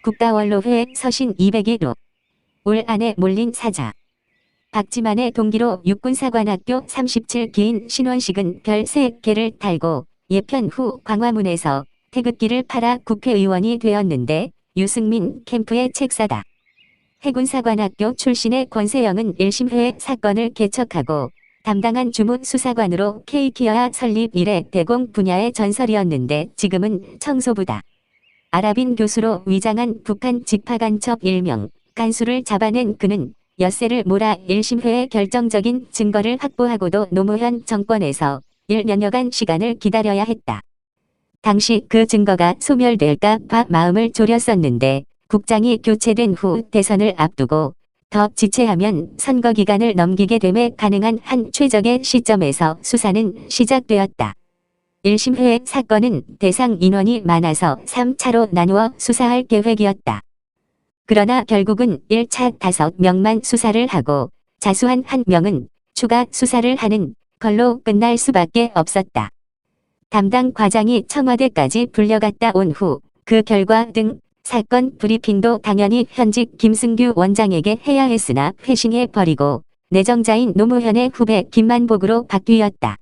국가원로회 서신 201호. 올 안에 몰린 사자. 박지만의 동기로 육군사관학교 37기인 신원식은 별 3개를 달고 예편 후 광화문에서 태극기를 팔아 국회의원이 되었는데 유승민 캠프의 책사다. 해군사관학교 출신의 권세영은 1심회 사건을 개척하고 담당한 주무수사관으로 K키어아 설립 이래 대공 분야의 전설이었는데 지금은 청소부다. 아랍인 교수로 위장한 북한 직파간첩 일명 간수를 잡아낸 그는 엿새를 몰아 1심회의 결정적인 증거를 확보하고도 노무현 정권에서 1년여간 시간을 기다려야 했다. 당시 그 증거가 소멸될까 봐 마음을 졸였었는데 국장이 교체된 후 대선을 앞두고 더 지체하면 선거 기간을 넘기게 됨에 가능한 한 최적의 시점에서 수사는 시작되었다. 1심회 사건은 대상 인원이 많아서 3차로 나누어 수사할 계획이었다. 그러나 결국은 1차 5명만 수사를 하고 자수한 1명은 추가 수사를 하는 걸로 끝날 수밖에 없었다. 담당 과장이 청와대까지 불려갔다 온 후 그 결과 등 사건 브리핑도 당연히 현직 김승규 원장에게 해야 했으나 회신해버리고 내정자인 노무현의 후배 김만복으로 바뀌었다.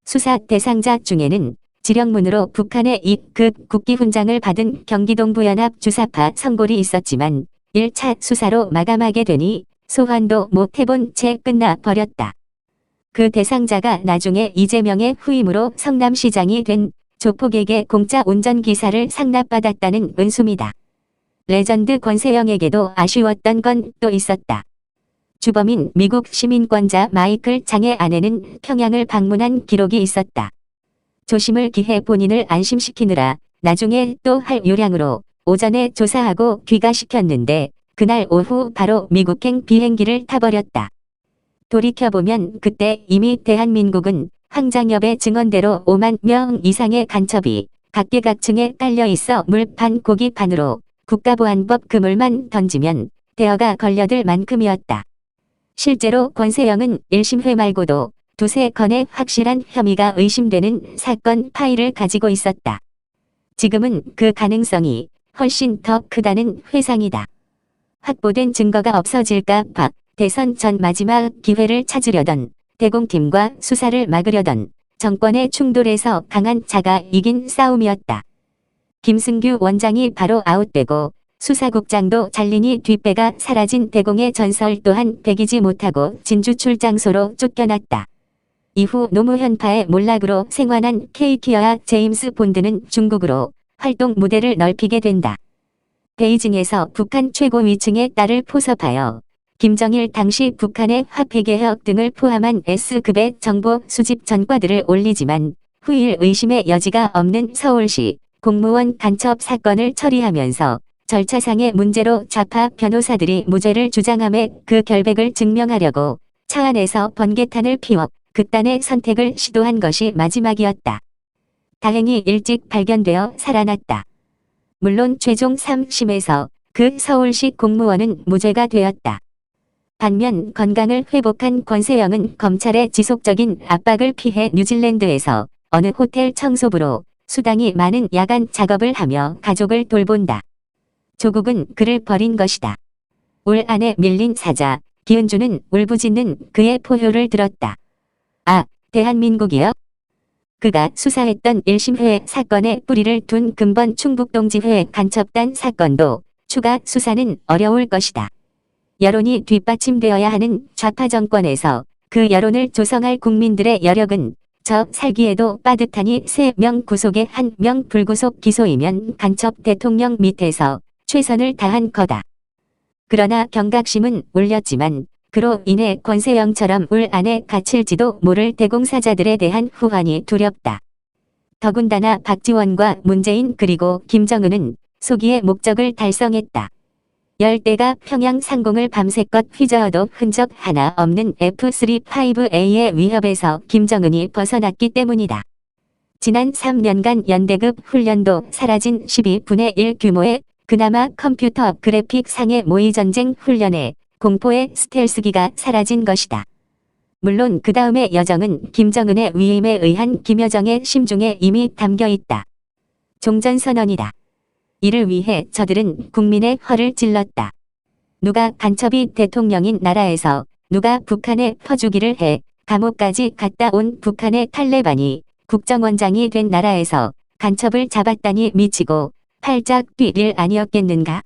수사 대상자 중에는 지령문으로 북한의 2급 국기훈장을 받은 경기동부연합 주사파 성골이 있었지만 1차 수사로 마감하게 되니 소환도 못 해본 채 끝나 버렸다. 그 대상자가 나중에 이재명의 후임으로 성남시장이 된 조폭에게 공짜 운전기사를 상납받았다는 은수미다. 레전드 권세영에게도 아쉬웠던 건 또 있었다. 주범인 미국 시민권자 마이클 장의 아내는 평양을 방문한 기록이 있었다. 조심을 기해 본인을 안심시키느라 나중에 또 할 요량으로 오전에 조사하고 귀가시켰는데 그날 오후 바로 미국행 비행기를 타버렸다. 돌이켜보면 그때 이미 대한민국은 황장엽의 증언대로 5만 명 이상의 간첩이 각계각층에 깔려 있어 물판 고기판으로 국가보안법 그물만 던지면 대여가 걸려들 만큼이었다. 실제로 권세영은 1심회 말고도 2-3건의 확실한 혐의가 의심되는 사건 파일을 가지고 있었다. 지금은 그 가능성이 훨씬 더 크다는 회상이다. 확보된 증거가 없어질까 봐 대선 전 마지막 기회를 찾으려던 대공팀과 수사를 막으려던 정권의 충돌에서 강한 자가 이긴 싸움이었다. 김승규 원장이 바로 아웃되고 수사국장도 잘리니 뒷배가 사라진 대공의 전설 또한 배기지 못하고 진주 출장소로 쫓겨났다. 이후 노무현파의 몰락으로 생환한 K키어아 제임스 본드는 중국으로 활동 무대를 넓히게 된다. 베이징에서 북한 최고위층의 딸을 포섭하여 김정일 당시 북한의 화폐개혁 등을 포함한 S급의 정보 수집 전과들을 올리지만 후일 의심의 여지가 없는 서울시 공무원 간첩 사건을 처리하면서 절차상의 문제로 좌파 변호사들이 무죄를 주장함에 그 결백을 증명하려고 차 안에서 번개탄을 피워 극단의 선택을 시도한 것이 마지막이었다. 다행히 일찍 발견되어 살아났다. 물론 최종 3심에서 그 서울시 공무원은 무죄가 되었다. 반면 건강을 회복한 권세영은 검찰의 지속적인 압박을 피해 뉴질랜드에서 어느 호텔 청소부로 수당이 많은 야간 작업을 하며 가족을 돌본다. 조국은 그를 버린 것이다. 올 안에 밀린 사자, 기은주는 울부짖는 그의 포효를 들었다. 아, 대한민국이요? 그가 수사했던 1심회 사건에 뿌리를 둔 금번 충북동지회 간첩단 사건도 추가 수사는 어려울 것이다. 여론이 뒷받침되어야 하는 좌파 정권에서 그 여론을 조성할 국민들의 여력은 저 살기에도 빠듯하니 3명 구속에 1명 불구속 기소이면 간첩 대통령 밑에서 최선을 다한 거다. 그러나 경각심은 울렸지만 그로 인해 권세영처럼 울 안에 갇힐지도 모를 대공사자들에 대한 후환이 두렵다. 더군다나 박지원과 문재인 그리고 김정은은 소기의 목적을 달성했다. 열대가 평양 상공을 밤새껏 휘저어도 흔적 하나 없는 F-35A의 위협에서 김정은이 벗어났기 때문이다. 지난 3년간 연대급 훈련도 사라진 12분의 1 규모의 그나마 컴퓨터 그래픽 상의 모의전쟁 훈련에 공포의 스텔스기가 사라진 것이다. 물론 그 다음의 여정은 김정은의 위임에 의한 김여정의 심중에 이미 담겨 있다. 종전선언이다. 이를 위해 저들은 국민의 허를 찔렀다. 누가 간첩이 대통령인 나라에서 누가 북한에 퍼주기를 해 감옥까지 갔다 온 북한의 탈레반이 국정원장이 된 나라에서 간첩을 잡았다니 미치고 팔짝 뛸 일 아니었겠는가?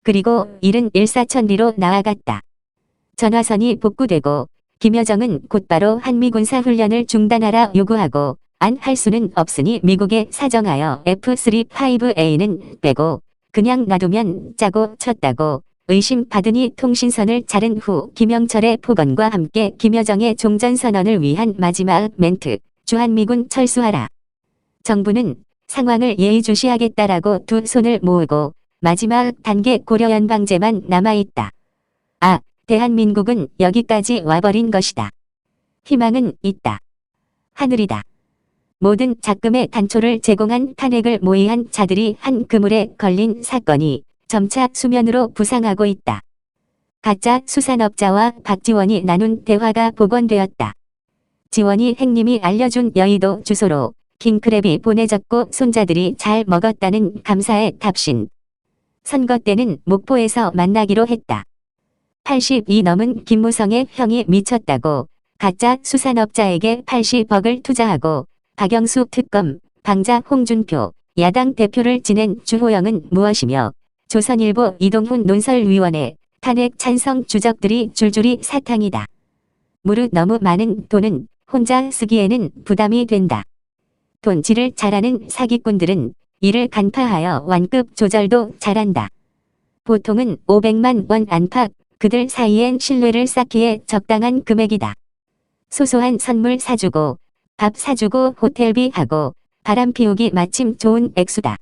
그리고 일은 일사천리로 나아갔다. 전화선이 복구되고 김여정은 곧바로 한미군사훈련을 중단하라 요구하고 안 할 수는 없으니 미국에 사정하여 F-35A는 빼고 그냥 놔두면 짜고 쳤다고 의심받으니 통신선을 자른 후 김영철의 폭언과 함께 김여정의 종전선언을 위한 마지막 멘트 주한미군 철수하라. 정부는 상황을 예의주시하겠다라고 두 손을 모으고 마지막 단계 고려연방제만 남아있다. 아, 대한민국은 여기까지 와버린 것이다. 희망은 있다. 하늘이다. 모든 작금의 단초를 제공한 탄핵을 모의한 자들이 한 그물에 걸린 사건이 점차 수면으로 부상하고 있다. 가짜 수산업자와 박지원이 나눈 대화가 복원되었다. 지원이 행님이 알려준 여의도 주소로 킹크랩이 보내졌고 손자들이 잘 먹었다는 감사의 답신. 선거 때는 목포에서 만나기로 했다. 80이 넘은 김무성의 형이 미쳤다고 가짜 수산업자에게 80억을 투자하고 박영수 특검, 방자 홍준표, 야당 대표를 지낸 주호영은 무엇이며 조선일보 이동훈 논설위원회, 탄핵 찬성 주적들이 줄줄이 사탕이다. 무릇 너무 많은 돈은 혼자 쓰기에는 부담이 된다. 돈질을 잘하는 사기꾼들은 이를 간파하여 완급 조절도 잘한다. 보통은 500만 원 안팎, 그들 사이엔 신뢰를 쌓기에 적당한 금액이다. 소소한 선물 사주고 밥 사주고 호텔비 하고 바람 피우기 마침 좋은 액수다.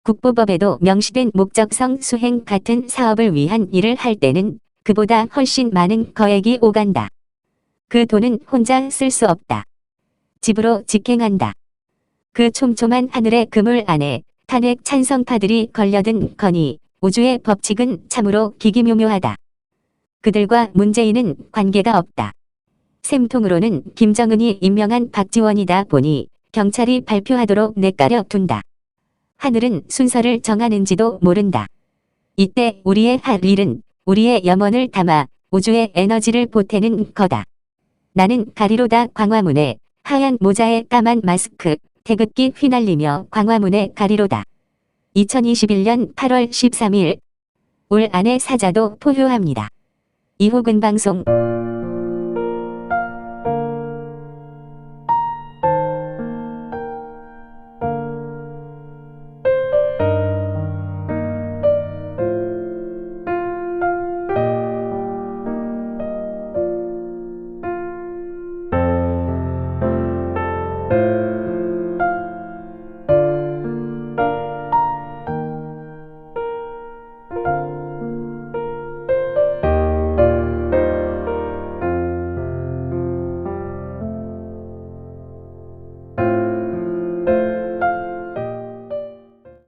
국보법에도 명시된 목적성 수행 같은 사업을 위한 일을 할 때는 그보다 훨씬 많은 거액이 오간다. 그 돈은 혼자 쓸 수 없다. 집으로 직행한다. 그 촘촘한 하늘의 그물 안에 탄핵 찬성파들이 걸려든 거니 우주의 법칙은 참으로 기기묘묘하다. 그들과 문재인은 관계가 없다. 셈통으로는 김정은이 임명한 박지원이다 보니 경찰이 발표하도록 내까려 둔다. 하늘은 순서를 정하는지도 모른다. 이때 우리의 할 일은 우리의 염원을 담아 우주의 에너지를 보태는 거다. 나는 가리로다 광화문에 하얀 모자에 까만 마스크 태극기 휘날리며 광화문에 가리로다. 2021년 8월 13일 올 안에 사자도 포효합니다. 이호근 방송